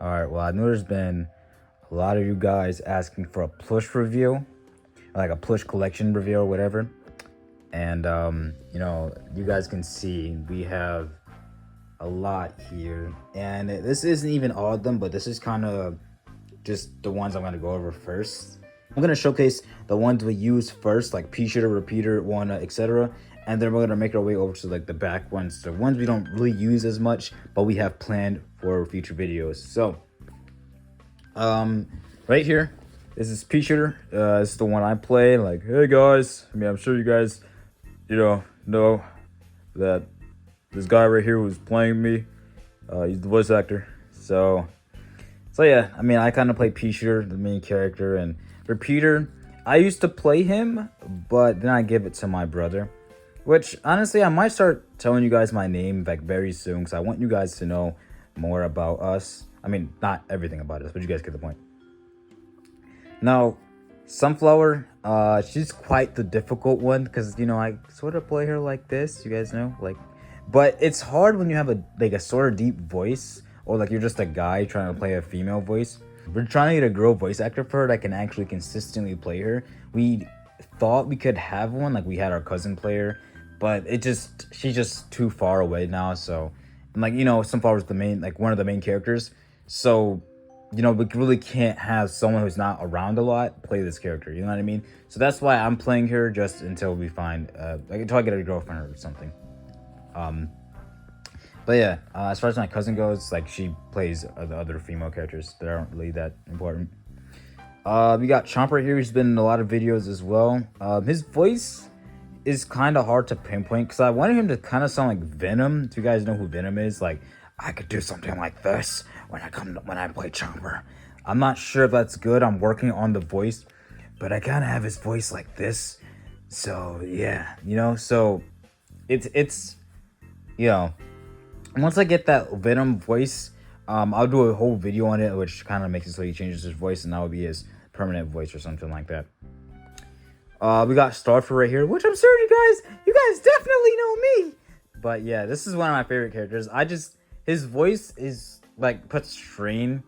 All right, well, I know there's been a lot of you guys asking for a plush review, like a plush collection review or whatever. And, you guys can see we have a lot here. And this isn't even all of them, but this is kind of just the ones I'm going to go over first. I'm going to showcase the ones we use first, like P-Shooter, Repeater, Wanna, etc. And then we're going to make our way over to like the back ones, the ones we don't really use as much, but we have planned for future videos. So, right here, this is P-Shooter. This is the one I play. Like, hey guys, I'm sure you guys, know that this guy right here who's playing me, he's the voice actor. So yeah, I kind of play P-Shooter, the main character, and Repeater. I used to play him, but then I give it to my brother. Which, honestly, I might start telling you guys my name, like, very soon, because I want you guys to know more about us. Not everything about us, but you guys get the point. Now, Sunflower, she's quite the difficult one, because, I sort of play her like this, you guys know? But it's hard when you have a sort of deep voice, or, like, you're just a guy trying to play a female voice. We're trying to get a girl voice actor for her that can actually consistently play her. We thought we could have one, like we had our cousin play her, but she's just too far away now. So, Sunflower's one of the main characters. So, we really can't have someone who's not around a lot play this character. You know what I mean? So that's why I'm playing her just until we find, until I get a girlfriend or something. But yeah, as far as my cousin goes, like, she plays the other female characters that aren't really that important. We got Chomper here. He's been in a lot of videos as well. His voice is kind of hard to pinpoint because I wanted him to kind of sound like Venom. If you guys know who Venom is, like, I could do something like this when I play Chomper. I'm not sure if that's good. I'm working on the voice, but I kind of have his voice like this. So yeah, so it's once I get that Venom voice, I'll do a whole video on it, which kind of makes it so he changes his voice, and that will be his permanent voice or something like that. We got Starford right here, which I'm sure you guys definitely know me. But yeah, this is one of my favorite characters. His voice is like puts strain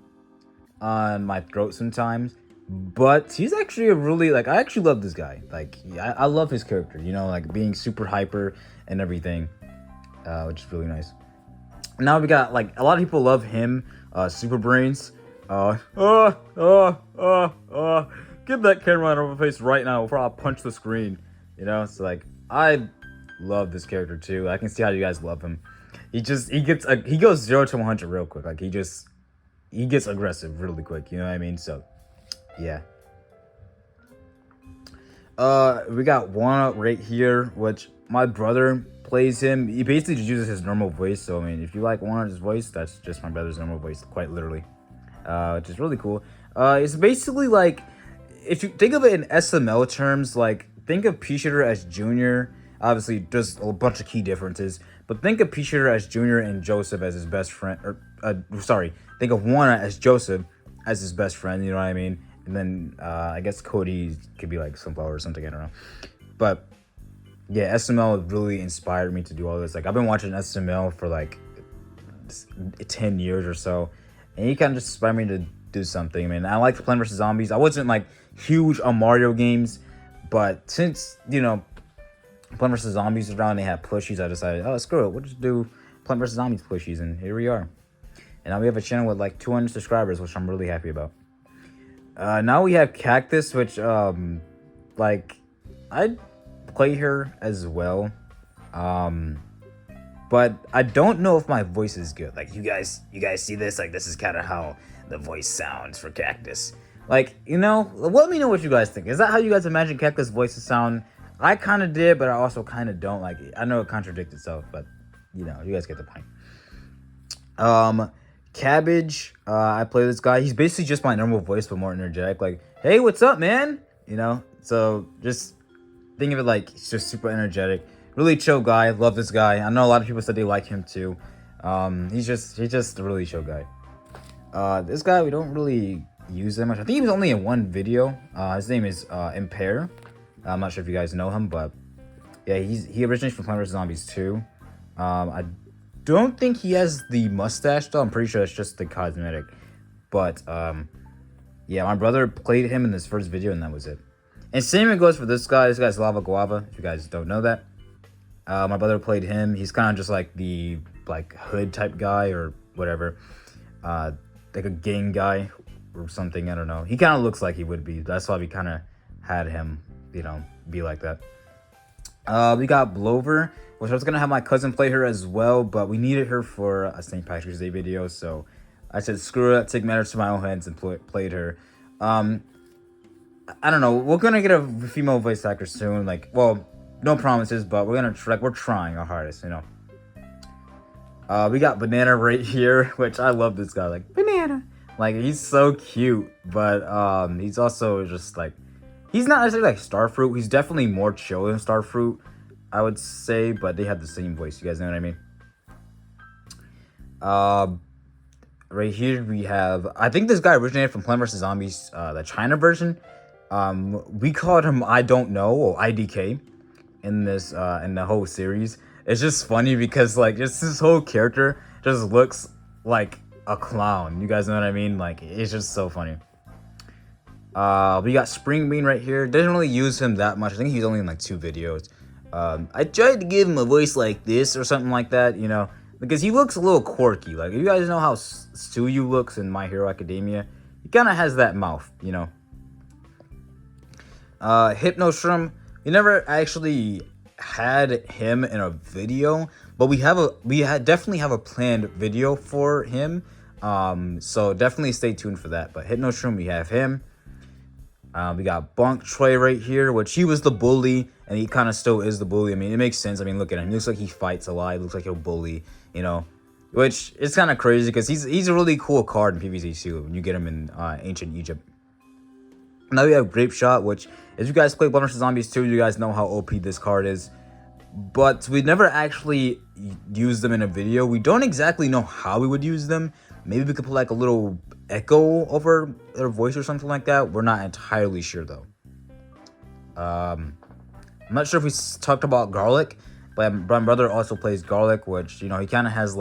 on my throat sometimes, but he's actually I actually love this guy. Like, I love his character, like being super hyper and everything, which is really nice. Now we got, like, a lot of people love him, Super Brains. Get that camera out of my face right now before I punch the screen. So, like, I love this character too. I can see how you guys love him. He goes 0 to 100 real quick. Like, he gets aggressive really quick. You know what I mean? So, yeah. We got Wanna right here, which my brother plays him. He basically just uses his normal voice. So, if you like Wanna's voice, that's just my brother's normal voice, quite literally. Which is really cool. It's basically like, if you think of it in SML terms, like, think of P-Shooter as Junior. Obviously, there's a bunch of key differences, but think of P-Shooter as Junior and Joseph as his best friend. Think of Wanna as Joseph as his best friend. You know what I mean? And then I guess Cody could be like Sunflower or something. I don't know, but yeah, SML really inspired me to do all this. Like, I've been watching SML for like 10 years or so, and he kind of just inspired me to do something. I liked Plants vs. Zombies. I wasn't like huge on Mario games, but since Plants vs. Zombies was around, they had Plushies. I decided, oh, screw it, we'll just do Plants vs. Zombies Plushies, and here we are. And now we have a channel with like 200 subscribers, which I'm really happy about. Now we have Cactus, which like, I play her as well, but I don't know if my voice is good. Like, you guys see this? Like, this is kind of how the voice sounds for Cactus. Like, let me know what you guys think. Is that how you guys imagine Cactus voices sound? I kind of did, but I also kind of don't. Like, I know it contradicts itself, but you guys get the point. Cabbage, I play this guy. He's basically just my normal voice, but more energetic. Like, hey, what's up, man? So just think of it like he's just super energetic, really chill guy. Love this guy. I know a lot of people said they like him too. He's just a really chill guy. This guy we don't really use that much. I think he was only in one video. His name is Impair. I'm not sure if you guys know him, but yeah, he originates from Plants vs. Zombies 2. I don't think he has the mustache though. I'm pretty sure it's just the cosmetic. but yeah, my brother played him in his first video, and that was it. And same goes for this guy. This guy's Lava Guava, if you guys don't know that. My brother played him. He's kind of just like the hood type guy or whatever. Like a gang guy or something, I don't know. He kind of looks like he would be. That's why we kind of had him, be like that. We got Blover, which I was going to have my cousin play her as well, but we needed her for a St. Patrick's Day video, so I said, screw it, take matters to my own hands, and played her. I don't know, we're going to get a female voice actor soon, well, no promises, but we're going to we're trying our hardest, We got Banana right here, which I love this guy, Banana. He's so cute, but he's also just he's not necessarily Starfruit. He's definitely more chill than Starfruit, I would say, but they have the same voice. You guys know what I mean? Right here we have, I think this guy originated from Plants vs. Zombies, the China version. We called him I Don't Know, or IDK, in this in the whole series. It's just funny because just this whole character just looks like a clown. You guys know what I mean? It's just so funny. We got Spring Bean right here. Didn't really use him that much. I think he's only in 2 videos. I tried to give him a voice like this or something like that, because he looks a little quirky. You guys know how Suyu looks in My Hero Academia. He kind of has that mouth, Hypno Shroom. We never actually had him in a video, but we definitely have a planned video for him. So definitely stay tuned for that. But Hypno Shroom, we have him. We got Bonk Troy right here, which he was the bully, and he kind of still is the bully. I mean, it makes sense. I mean, look at him. He looks like he fights a lot. He looks like he'll bully, which is kind of crazy because he's a really cool card in PvZ2 when you get him in Ancient Egypt. Now we have Grape Shot, which, if you guys play Plants vs. Zombies 2, you guys know how OP this card is. But we never actually used them in a video. We don't exactly know how we would use them. Maybe we could put a little echo over their voice or something like that. We're not entirely sure though. I'm not sure if we talked about Garlic, but my brother also plays Garlic, which he kind of has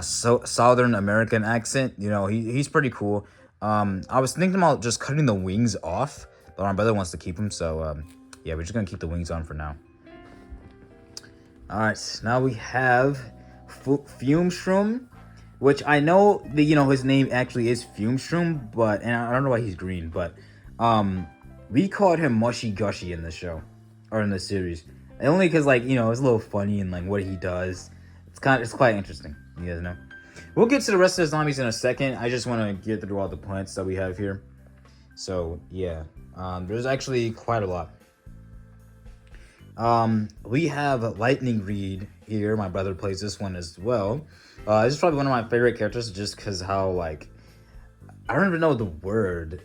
Southern American accent. He's pretty cool. I was thinking about just cutting the wings off, but my brother wants to keep them, so yeah, we're just gonna keep the wings on for now. All right, now we have Fume Shroom, which I know that his name actually is Fume Shroom, and I don't know why he's green, but we called him Mushy Gushy in the show or in the series, and only because it's a little funny and what he does. It's quite interesting. You guys know. We'll get to the rest of the zombies in a second. I just want to get through all the plants that we have here. So yeah, there's actually quite a lot. We have Lightning Reed here. My brother plays this one as well. This is probably one of my favorite characters just because how I don't even know the word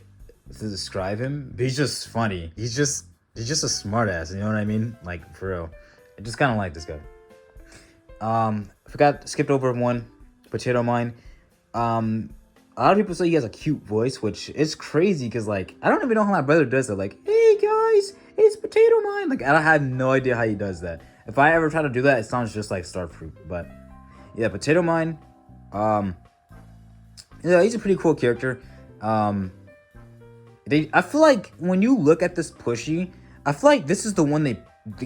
to describe him, but he's just funny. He's just a smartass. You know what I mean? For real. I just kind of like this guy. Skipped over one. Potato Mine. A lot of people say he has a cute voice, which is crazy because I don't even know how my brother does it. Hey guys, it's Potato Mine. I have no idea how he does that. If I ever try to do that, it sounds just like Starfruit. But yeah, Potato Mine. Yeah, he's a pretty cool character. I feel when you look at this plushie, I feel this is the one they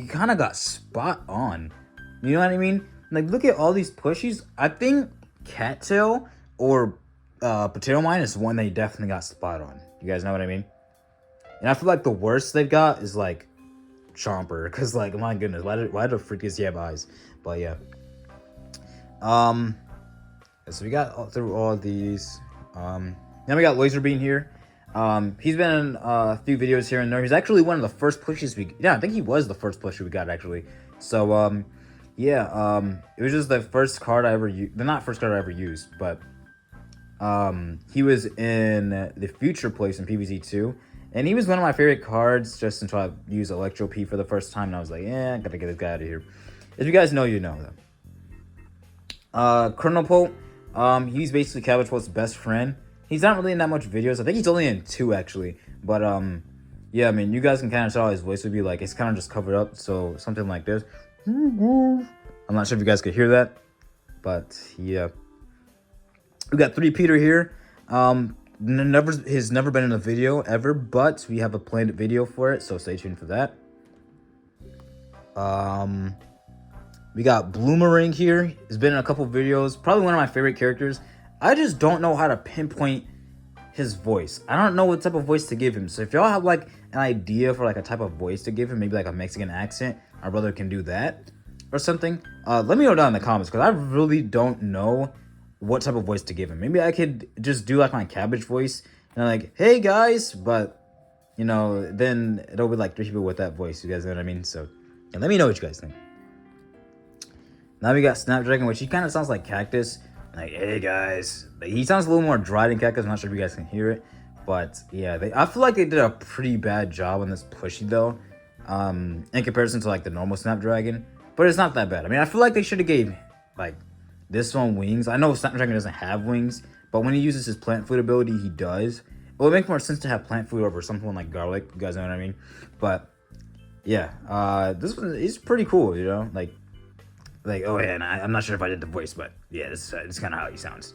kind of got spot on. You know what I mean? Look at all these plushies. I think Cattail or Potato Mine is one they definitely got spot on. You guys know what I mean? And I feel the worst they've got is Chomper, because my goodness, why the freak does he have eyes? But yeah. So we got through all these. Then we got Laserbeam here. He's been in a few videos here and there. He's actually one of the first plushies I think he was the first plushie we got actually. So yeah, it was just the first card I ever used. Not first card I ever used, but he was in the future place in PvZ2, and he was one of my favorite cards just until I used Electro P for the first time, and I was like, yeah, I gotta get this guy out of here. If you guys know, you know though. Colonel Pope, he's basically Cabbage Pult's best friend. He's not really in that much videos. I think he's only in 2 actually, but yeah, I mean, you guys can kind of tell his voice would be it's kind of just covered up, so something like this. I'm not sure if you guys could hear that, but yeah. We got 3 Peter here. He's never been in a video ever, but we have a planned video for it, so stay tuned for that. We got Bloomerang here. He's been in a couple videos. Probably one of my favorite characters. I just don't know how to pinpoint his voice. I don't know what type of voice to give him. So if y'all have like an idea for like a type of voice to give him, maybe like a Mexican accent, my brother can do that or something. Let me know down in the comments, because I really don't know what type of voice to give him. Maybe I could just do like my Cabbage voice and like, hey guys, but you know, then it'll be like 3 people with that voice. You guys know what I mean? So yeah, let me know what you guys think. Now we got Snapdragon, which he kind of sounds like Cactus. Like, hey guys. He sounds a little more dry than Cactus. I'm not sure if you guys can hear it. But yeah, I feel like they did a pretty bad job on this plushie though. In comparison to like the normal Snapdragon. But it's not that bad. I mean, I feel like they should have gave like this one wings. I know Snapdragon doesn't have wings, but when he uses his plant food ability, he does. It would make more sense to have plant food over something like garlic. You guys know what I mean? But yeah, this one is pretty cool, you know? Like, oh yeah, and I'm not sure if I did the voice, but yeah, this is kind of how he sounds.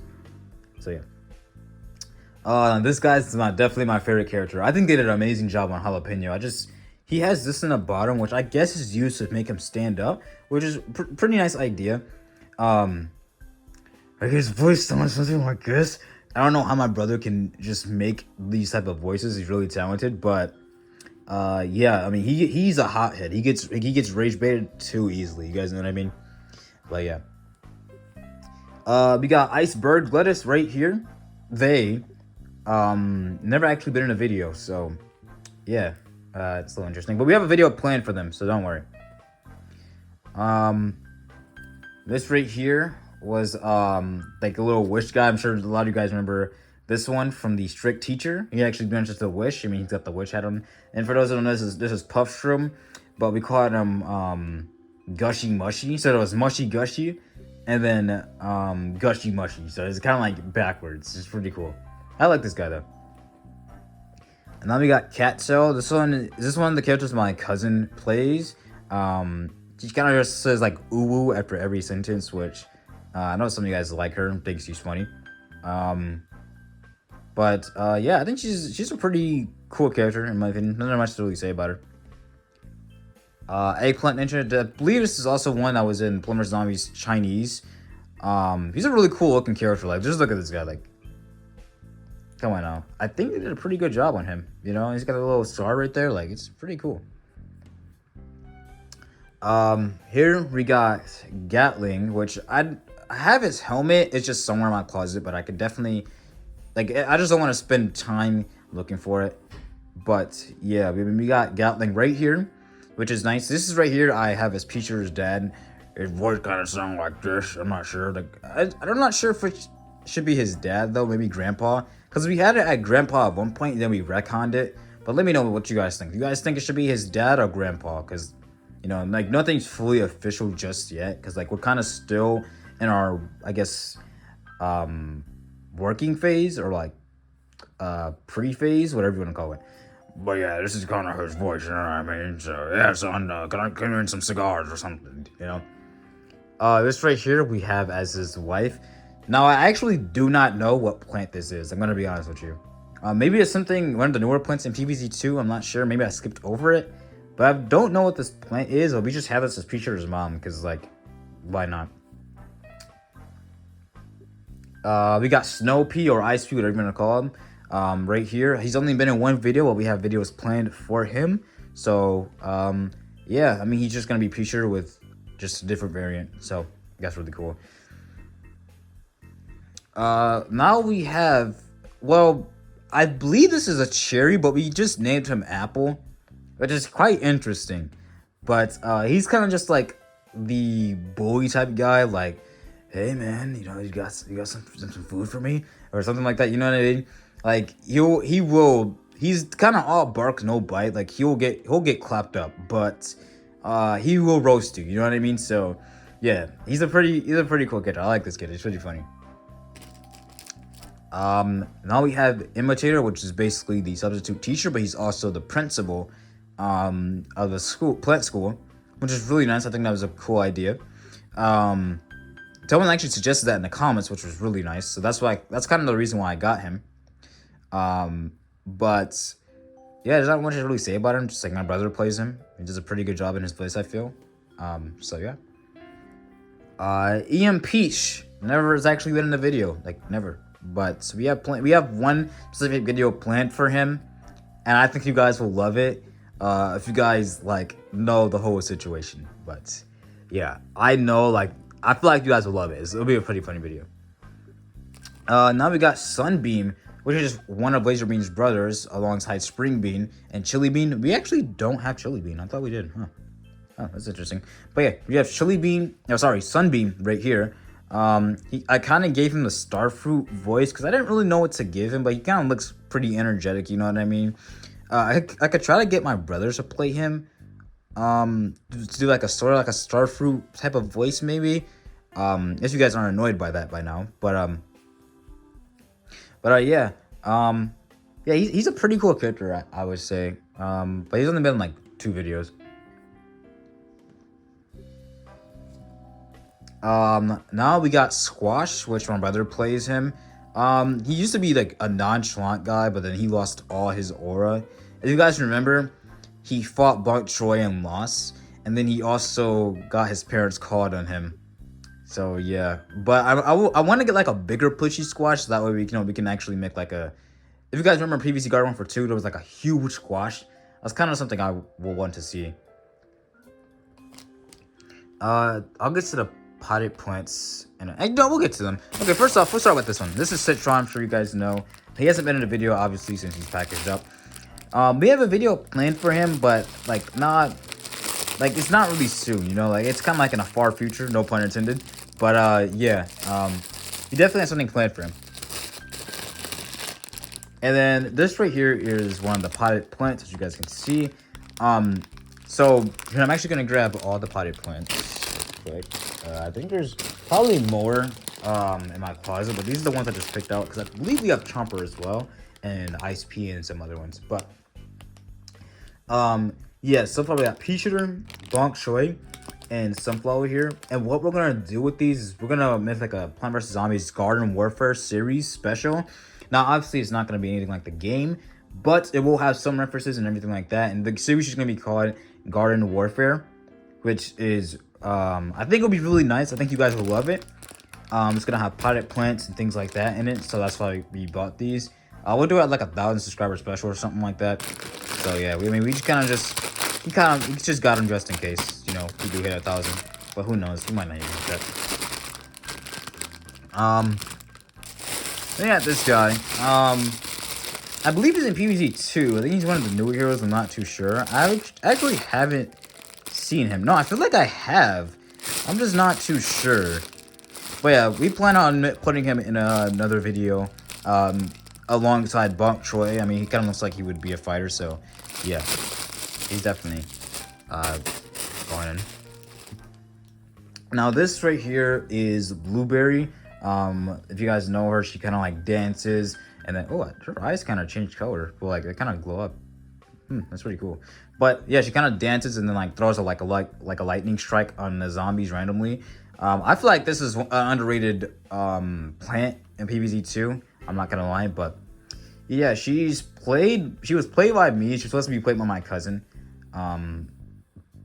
So yeah. This guy's definitely my favorite character. I think they did an amazing job on Jalapeno. He has this in the bottom, which I guess is used to make him stand up, which is pretty nice idea. Like his voice sounds something like this. I don't know how my brother can just make these type of voices. He's really talented, but yeah, I mean he's a hothead. He gets rage baited too easily. You guys know what I mean? But yeah. We got Iceberg Lettuce right here. They never actually been in a video, so yeah, it's a little interesting. But we have a video planned for them, so don't worry. This right here was like a little wish guy. I'm sure a lot of you guys remember this one from the Strict Teacher. He actually mentions the wish. I mean, he's got the wish hat on. And for those who don't know, this is Puff Shroom, but we call him Gushy Mushy. So it was Mushy Gushy, and then Gushy Mushy. So it's kind of like backwards. It's pretty cool. I like this guy though. And now we got Cat Cell. This one of the characters my cousin plays. She kind of just says like "ooh woo" after every sentence, which I know some of you guys like her and think she's funny. But yeah, I think she's a pretty cool character in my opinion. Not much to really say about her. Eggplant Ninja. I believe this is also one that was in Plumber Zombies Chinese. He's a really cool looking character. Like, just look at this guy. Like, come on now. I think they did a pretty good job on him. You know, he's got a little star right there. Like, it's pretty cool. Here we got Gatling, which I have his helmet. It's just somewhere in my closet, but I could definitely, like, I just don't want to spend time looking for it. But yeah, we got Gatling right here, which is nice. This is right here. I have his Peacher's dad. His voice kind of sounds like this. I'm not sure. Like, I'm not sure if it should be his dad though. Maybe Grandpa, because we had it at Grandpa at one point, and then we retconned it. But let me know what you guys think. You guys think it should be his dad or Grandpa? Because, you know, like, nothing's fully official just yet. Because, like, we're kind of still in our, I guess, working phase, or like pre-phase, whatever you want to call it. But yeah, this is kind of his voice, you know what I mean? So yeah, son, can I come in some cigars or something, you know? This right here we have as his wife. Now, I actually do not know what plant this is. I'm gonna be honest with you. Maybe it's something, one of the newer plants in PvZ2. I'm not sure. Maybe I skipped over it. But I don't know what this plant is. Or we just have this as Peacher's mom, because, like, why not? We got Snow Pea or Ice Pea, whatever you want to call him. Right here. He's only been in one video, but we have videos planned for him. So, yeah. I mean, he's just going to be Peacher with just a different variant. So, that's really cool. Now we have, well, I believe this is a cherry, but we just named him Apple, which is quite interesting. But he's kind of just like the bully type guy, like, hey man, you know, you got some food for me, or something like that. You know what I mean? Like, he's kind of all bark no bite. Like, he'll get clapped up, but he will roast you. You know what I mean? So yeah, he's a pretty cool kid. I like this kid. He's pretty funny. Now we have Imitator, which is basically the substitute teacher, but he's also the principal of the plant school, which is really nice. I think that was a cool idea. someone actually suggested that in the comments, which was really nice. So that's kind of the reason why I got him. But yeah, there's not much to really say about him. Just like my brother plays him. He does a pretty good job in his voice, I feel. So yeah. EM Peach never has actually been in the video, like never. But we have one specific video planned for him, and I think you guys will love it. If you guys like know the whole situation, but yeah, I know, like, I feel like you guys will love it. It'll be a pretty funny video. Now we got Sunbeam, which is one of Blazer Bean's brothers, alongside Spring Bean and Chili Bean. We actually don't have Chili Bean. I thought we did, huh? Oh, that's interesting. But yeah, we have Sunbeam right here. I kind of gave him the Starfruit voice because I didn't really know what to give him, but he kind of looks pretty energetic, you know what I mean? I could try to get my brothers to play him, to do like a sort of like a Starfruit type of voice maybe. If you guys aren't annoyed by that by now, but yeah, yeah, he's a pretty cool character, I would say. But he's only been in like 2 videos. Now we got Squash, which my brother plays him. He used to be like a nonchalant guy, but then he lost all his aura. If you guys remember, he fought Bok Choy and lost, and then he also got his parents called on him. So yeah, but I want to get like a bigger Plushy Squash, so that way we can actually make like a. If you guys remember PVC Guard 1 for 2, there was like a huge squash. That's kind of something I will want to see. I'll get to the potted plants, and no, we'll get to them. Okay, first off, we'll start with this one. This is Citron. I'm sure you guys know. He hasn't been in a video, obviously, since he's packaged up. We have a video planned for him, but like it's not really soon, you know, like it's kind of like in a far future, no pun intended. But yeah, we definitely have something planned for him. And then this right here is one of the potted plants, as you guys can see. So I'm actually gonna grab all the potted plants real quick. I think there's probably more in my closet, but these are the ones I just picked out because I believe we have Chomper as well, and Ice P and some other ones. But yeah, so far we got Pea Shooter, Bok Choy, and Sunflower here. And what we're gonna do with these is we're gonna make like a Plant vs Zombies Garden Warfare series special. Now obviously it's not gonna be anything like the game, but it will have some references and everything like that. And the series is gonna be called Garden Warfare, which is I think it'll be really nice. I think you guys will love it. It's gonna have potted plants and things like that in it, so that's why we bought these. We'll do it like 1,000 subscriber special or something like that. So yeah, we just kind of got him just in case, you know, we do hit 1,000. But who knows? We might not even hit that. Then yeah, this guy. I believe he's in PvZ 2. I think he's one of the newer heroes. I'm not too sure. I actually haven't seen him. No, I feel like I have. I'm just not too sure. But yeah, we plan on putting him in another video alongside Bok Choy. I mean, he kind of looks like he would be a fighter, so yeah, he's definitely going in. Now this right here is Blueberry. If you guys know her, she kind of like dances, and then her eyes kind of change color, but like they kind of glow up. That's pretty cool. But yeah, she kind of dances and then like throws a lightning strike on the zombies randomly. I feel like this is an underrated plant in PvZ 2. I'm not gonna lie, but yeah, she was played by me. She's supposed to be played by my cousin,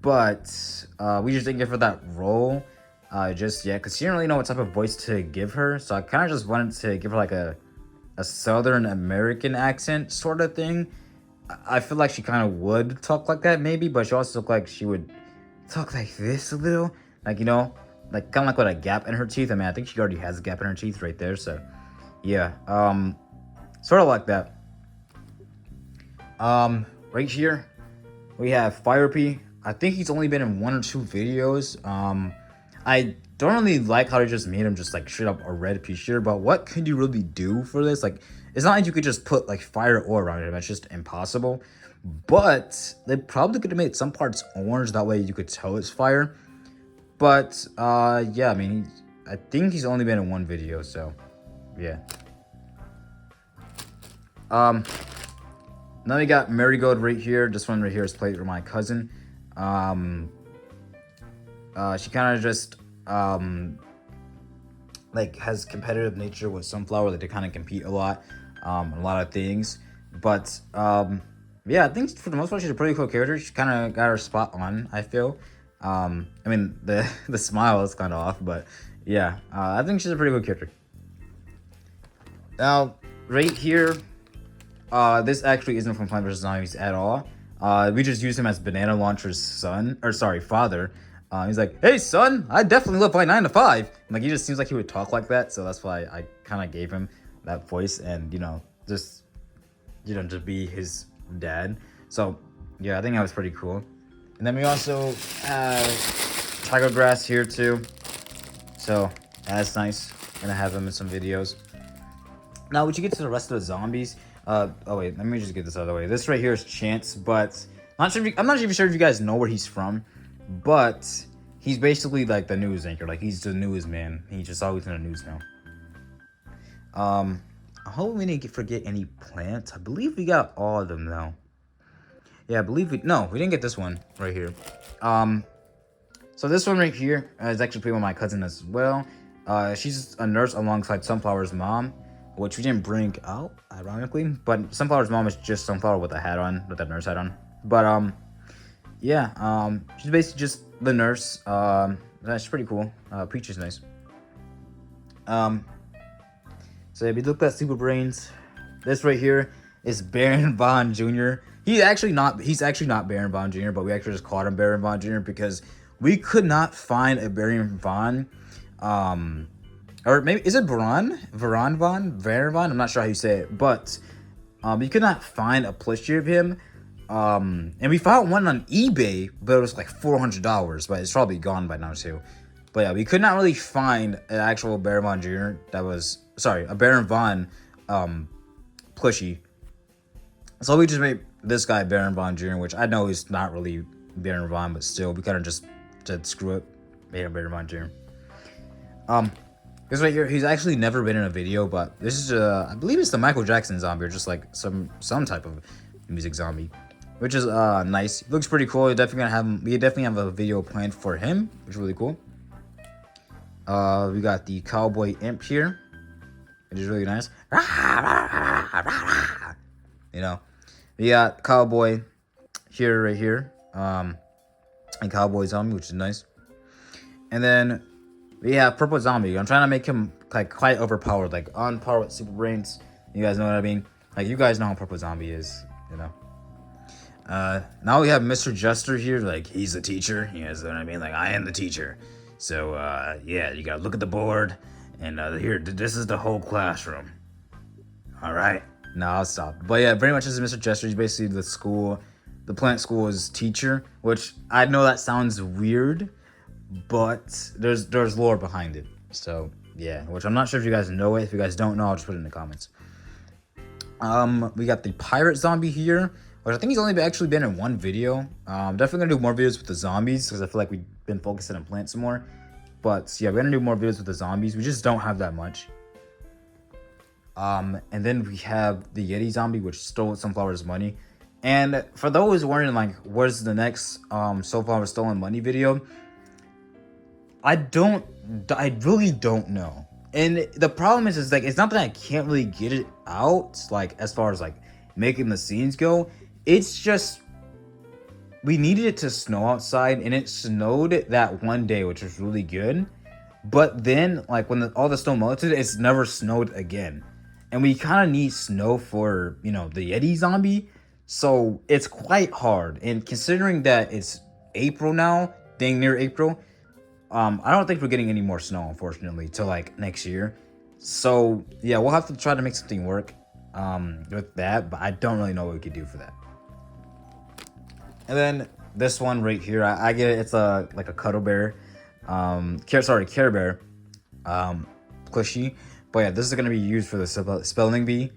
but we just didn't give her that role just yet because she didn't really know what type of voice to give her. So I kind of just wanted to give her like a Southern American accent sort of thing. I feel like she kind of would talk like that maybe, but she also looked like she would talk like this a little, like, you know, like kind of like with a gap in her teeth. I mean, I think she already has a gap in her teeth right there. So yeah, sort of like that. Right here we have Fire P. I think he's only been in 1 or 2 videos. I don't really like how they just made him just like straight up a red pea shooter, but what could you really do for this? Like, it's not like you could just put like fire ore around him. That's just impossible. But they probably could have made some parts orange, that way you could tell it's fire. But yeah, I mean, I think he's only been in 1 video, so yeah. Now we got Marigold right here. This one right here is played for my cousin. She kind of just like has competitive nature with Sunflower. Like they kind of compete a lot, a lot of things. But yeah, I think for the most part she's a pretty cool character. She kind of got her spot on, I feel. I mean the the smile is kind of off, but yeah, I think she's a pretty cool character. Now, right here, this actually isn't from Plants vs Zombies at all. We just use him as Banana Launcher's son, or sorry, father. He's like, "Hey, son, I definitely live by 9 to 5." And, like, he just seems like he would talk like that, so that's why I kind of gave him that voice, and just just be his dad. So yeah, I think that was pretty cool. And then we also have Tiger Grass here too, so that's nice. Gonna have him in some videos. Now, when you get to the rest of the zombies, oh wait, let me just get this out of the way. This right here is Chance, but I'm not even sure if you guys know where he's from, but he's basically like the news anchor. Like he's the news man. He's just always in the news now. I hope we didn't forget any plants. I believe we got all of them though. Yeah, I believe we didn't get this one right here. So this one right here is actually played with my cousin as well. She's a nurse alongside Sunflower's mom, which we didn't bring out, ironically. But Sunflower's mom is just Sunflower with a hat on, with that nurse hat on. But yeah, she's basically just the nurse. That's pretty cool. Peach is nice. So if you look at Super Brains, this right here is Baron Von Jr. He's actually not Baron Von Jr., but we actually just called him Baron Von Jr. because we could not find a Baron Von. Or maybe, is it Baron Von? I'm not sure how you say it, but we could not find a plushie of him. And we found one on eBay, but it was like $400, but it's probably gone by now too. But yeah, we could not really find an actual Baron Von Jr. a Baron Von plushie. So we just made this guy Baron Von Jr., which I know is not really Baron Von, but still, we kind of just said screw it, made him Baron Von Jr. This right here, he's actually never been in a video, but this is I believe it's the Michael Jackson zombie, or just like some type of music zombie, which is nice. Looks pretty cool. We definitely have a video planned for him, which is really cool. We got the Cowboy Imp here, which is really nice. We got Cowboy here, right here, and Cowboy Zombie, which is nice. And then we have Purple Zombie. I'm trying to make him like quite overpowered, like on par with Super Brains. You guys know what I mean? Like you guys know how Purple Zombie is, Now we have Mr. Jester here, like he's the teacher. You guys know what I mean? Like I am the teacher. So yeah, you gotta look at the board, and here, this is the whole classroom. All right, now I'll stop. But yeah, pretty much this is Mr. Jester. He's basically the plant school's teacher, which I know that sounds weird, but there's lore behind it. So yeah, which I'm not sure if you guys know it. If you guys don't know, I'll just put it in the comments. We got the pirate zombie here, which I think he's only actually been in one video. Definitely gonna do more videos with the zombies because I feel like we've been focusing on plants some more. But yeah, we're gonna do more videos with the zombies. We just don't have that much. And then we have the Yeti zombie, which stole Sunflower's money. And for those wondering like, where's the next Sunflower stolen money video? I really don't know. And the problem is like, it's not that I can't really get it out, like as far as like making the scenes go. It's just we needed it to snow outside, and it snowed that one day, which was really good. But then like when all the snow melted, it's never snowed again. And we kind of need snow for, the Yeti zombie. So it's quite hard. And considering that it's April now, dang near April, I don't think we're getting any more snow, unfortunately, till like next year. So yeah, we'll have to try to make something work with that, but I don't really know what we could do for that. And then this one right here, I get it. It's like a cuddle bear, Care Bear, plushie. But yeah, this is gonna be used for the spelling bee.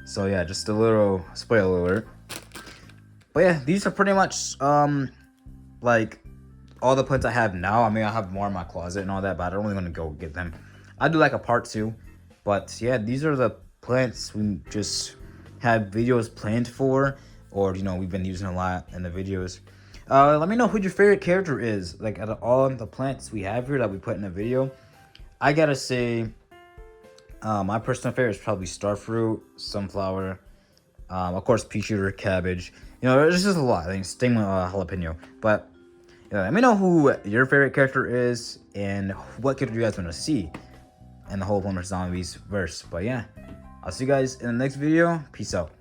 So yeah, just a little spoiler alert. But yeah, these are pretty much like all the plants I have now. I mean, I have more in my closet and all that, but I don't really want to go get them. I'll do like a part 2. But yeah, these are the plants we just have videos planned for, or we've been using a lot in the videos. Let me know who your favorite character is, like out of all the plants we have here that we put in a video. I gotta say, my personal favorite is probably starfruit, sunflower, of course pea shooter, cabbage. You know, there's just a lot. I think sting jalapeno. But let me know who your favorite character is and what character you guys want to see in the whole Plumber Zombies verse. But yeah, I'll see you guys in the next video. Peace out.